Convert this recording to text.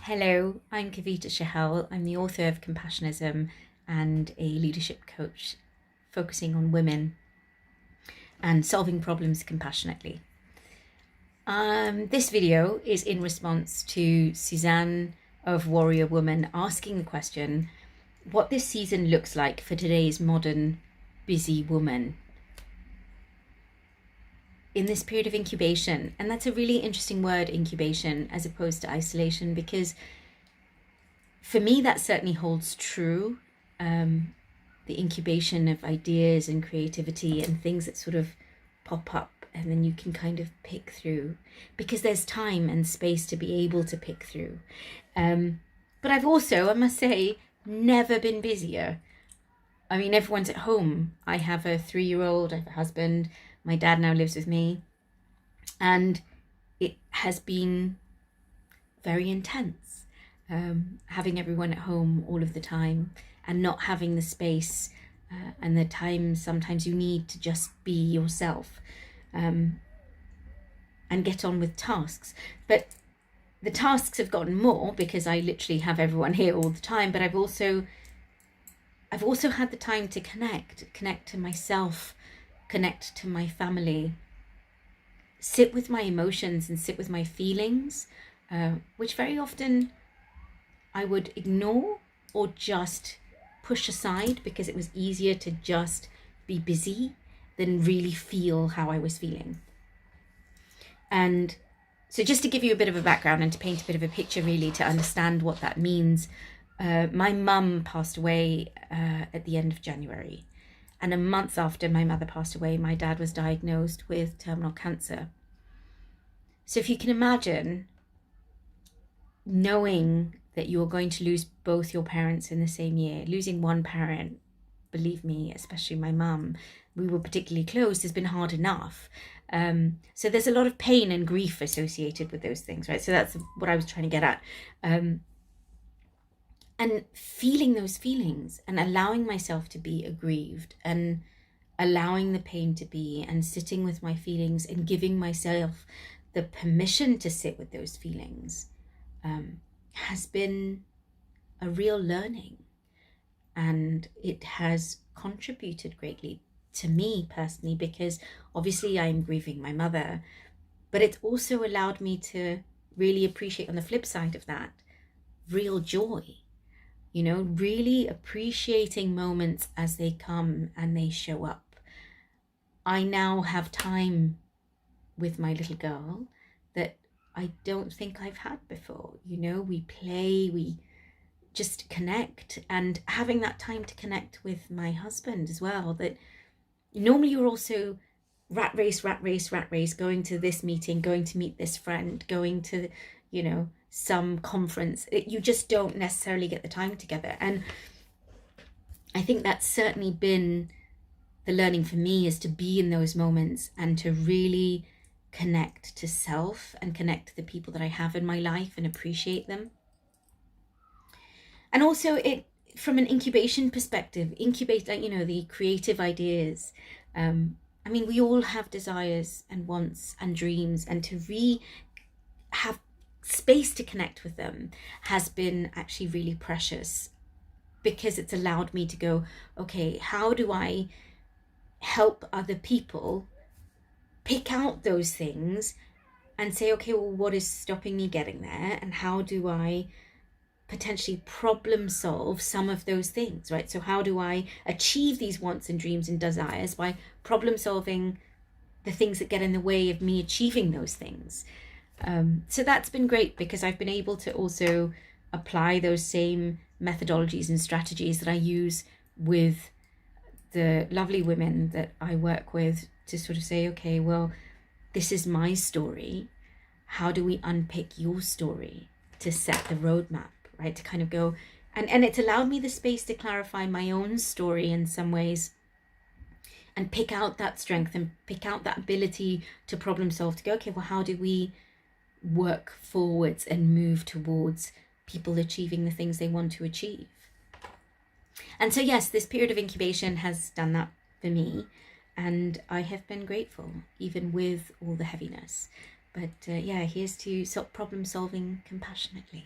Hello, I'm Kavita Shahel. I'm the author of Compassionism and a leadership coach focusing on women and solving problems compassionately. This video is in response to Suzanne of Warrior Woman asking the question, what this season looks like for today's modern busy woman in this period of incubation. And that's a really interesting word, incubation, as opposed to isolation, because for me that certainly holds true. The incubation of ideas and creativity and things that sort of pop up and then you can kind of pick through, because there's time and space to be able to pick through. But I've also, I must say, never been busier. I mean, everyone's at home. I have a 3-year-old, I have a husband, my dad now lives with me, and it has been very intense, having everyone at home all of the time and not having the space and the time sometimes you need to just be yourself and get on with tasks. But the tasks have gotten more because I literally have everyone here all the time, but I've also had the time to connect to myself, connect to my family, sit with my emotions and sit with my feelings, which very often I would ignore or just push aside because it was easier to just be busy than really feel how I was feeling. And so just to give you a bit of a background and to paint a bit of a picture really to understand what that means, my mum passed away at the end of January. And a month after my mother passed away, my dad was diagnosed with terminal cancer. So if you can imagine knowing that you're going to lose both your parents in the same year, losing one parent, believe me, especially my mum, we were particularly close, has been hard enough. So there's a lot of pain and grief associated with those things, right? So that's what I was trying to get at. And feeling those feelings and allowing myself to be aggrieved and allowing the pain to be and sitting with my feelings and giving myself the permission to sit with those feelings has been a real learning. And it has contributed greatly to me personally, because obviously I'm grieving my mother, but it's also allowed me to really appreciate, on the flip side of that, real joy. You know, really appreciating moments as they come and they show up. I now have time with my little girl that I don't think I've had before. You know, we play, we just connect, and having that time to connect with my husband as well, that normally you're also rat race, going to this meeting, going to meet this friend, going to, you know, some conference. You just don't necessarily get the time together. And I think that's certainly been the learning for me, is to be in those moments and to really connect to self and connect to the people that I have in my life and appreciate them. And also, it from an incubation perspective, incubate, like, you know, the creative ideas. I mean, we all have desires and wants and dreams, and to have space to connect with them has been actually really precious, because it's allowed me to go, okay, how do I help other people pick out those things and say, okay, well, what is stopping me getting there, and how do I potentially problem solve some of those things, right? So how do I achieve these wants and dreams and desires by problem solving the things that get in the way of me achieving those things? So that's been great, because I've been able to also apply those same methodologies and strategies that I use with the lovely women that I work with, to sort of say, okay, well, this is my story. How do we unpick your story to set the roadmap, right? To kind of go, and it's allowed me the space to clarify my own story in some ways and pick out that strength and pick out that ability to problem solve, to go, okay, well, how do we work forwards and move towards people achieving the things they want to achieve? And so yes, this period of incubation has done that for me, and I have been grateful even with all the heaviness. But yeah, here's to problem solving compassionately.